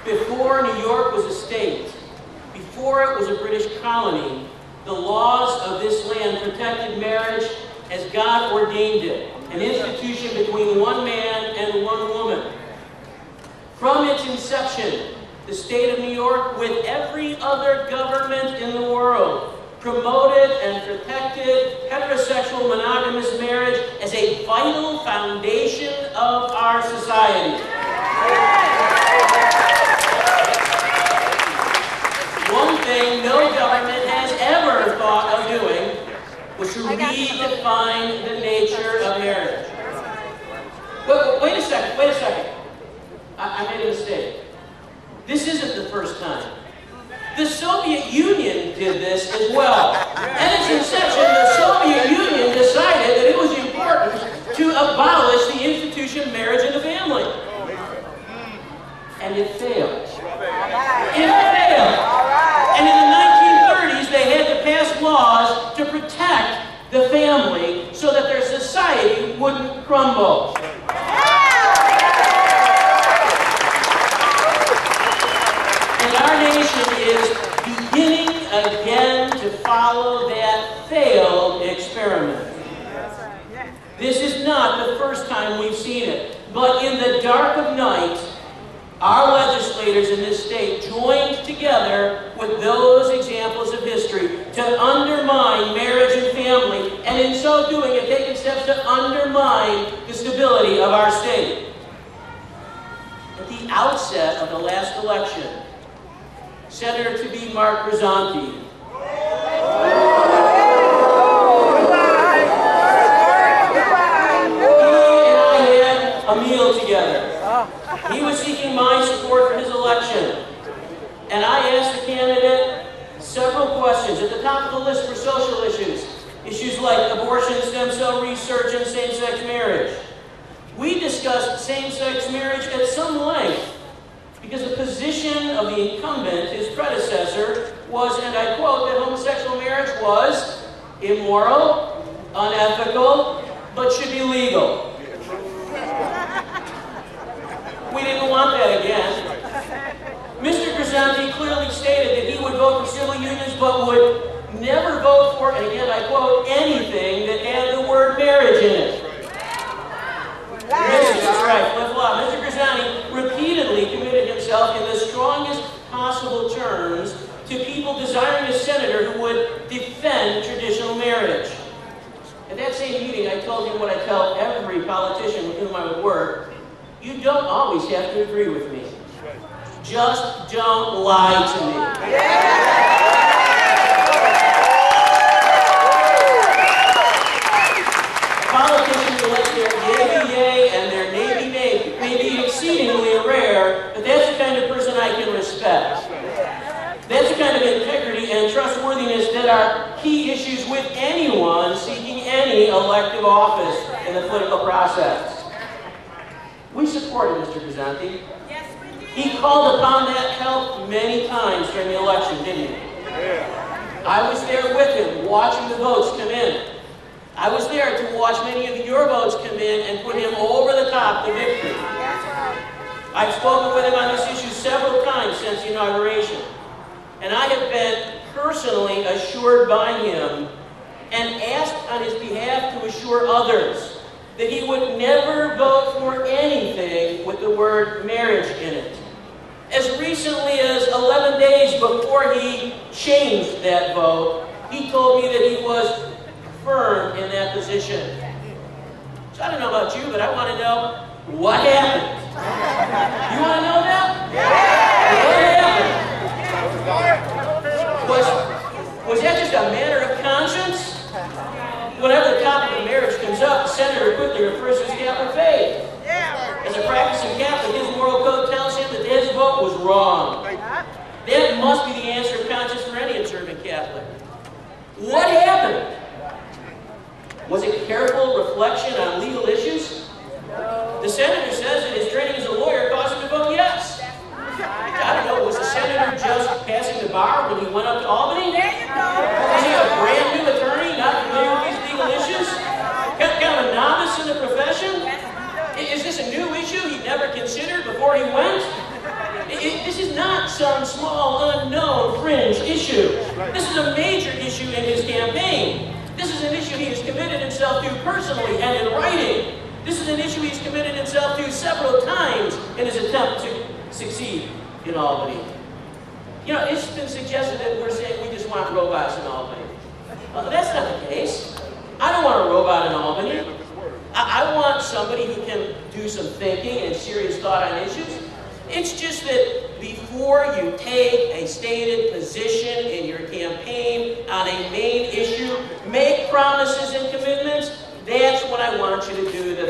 Before New York was a state, before it was a British colony, the laws of this land protected marriage as God ordained it, an institution between one man and one woman. From its inception, the state of New York, with every other government in the world, promoted and protected heterosexual monogamous marriage as a vital foundation of our society. One thing no government has ever thought of doing was to redefine the nature of marriage. Wait a second. I made a mistake. This isn't the first time. The Soviet Union did this as well. At its inception, the Soviet Union decided that it was important to abolish the institution of marriage in the family. And it failed. It failed. And in the 1930s, they had to pass laws to protect the family so that their society wouldn't crumble. And our nation is beginning again to follow that failed experiment. This is not the first time we've seen it, but in the dark of night, our legislators in this state joined together with those examples of history to undermine marriage and family, and in so doing have taken steps to undermine the stability of our state. At the outset of the last election, Senator-to-be Mark Grisanti a meal together. He was seeking my support for his election. And I asked the candidate several questions. At the top of the list were social issues. Issues like abortion, stem cell research, and same-sex marriage. We discussed same-sex marriage at some length because the position of the incumbent, his predecessor, was, and I quote, that homosexual marriage was immoral, unethical, but should be legal. We didn't want that again. Mr. Grisanti clearly stated that he would vote for civil unions, but would never vote for, and again I quote, anything that had the word marriage in it. Mr. Grisanti repeatedly committed himself in the strongest possible terms to people desiring a senator who would defend traditional marriage. At that same meeting, I told him what I tell every politician with whom I would work. You don't always have to agree with me. Just don't lie to me. Politicians who let their yay be yay and their nay be nay may be exceedingly rare, but that's the kind of person I can respect. That's the kind of integrity and trustworthiness that are key issues with anyone seeking any elective office in the political process. We supported Mr. Grisanti. Yes, we did. He called upon that help many times during the election, didn't he? Yeah. I was there with him, watching the votes come in. I was there to watch many of your votes come in and put him over the top to victory. I've spoken with him on this issue several times since the inauguration. And I have been personally assured by him and asked on his behalf to assure others that he would never vote for anything with the word marriage in it. As recently as 11 days before he changed that vote, he told me that he was firm in that position. So I don't know about you, but I want to know what happened. You want to know that? What happened? Was that just a matter of conscience? Whenever the topic of marriage comes up, the senator quickly refers to his Catholic faith. As a practicing Catholic, his moral code tells him that his vote was wrong. That must be the answer of conscience for any observant Catholic. What happened? Was it careful reflection on legal issues? The senator says that his training as a lawyer caused him to vote yes. I don't know, was the senator just passing the bar when he went up to Albany? There you go. Was he a brand new attorney, not familiar with these legal issues? Kind of a novice in the profession? Is this a new issue he never considered before he went? This is not some small, unknown, fringe issue. This is a major issue in his campaign. This is an issue he has committed himself to personally and in writing. This is an issue he's committed himself to several times in his attempt to succeed in Albany. You know, it's been suggested that we're saying we just want robots in Albany. That's not the case. I don't want a robot in Albany. I want somebody who can do some thinking and serious thought on issues. It's just that before you take a stated position in your campaign on a main issue, make promises and commitments, that's what I want you to do that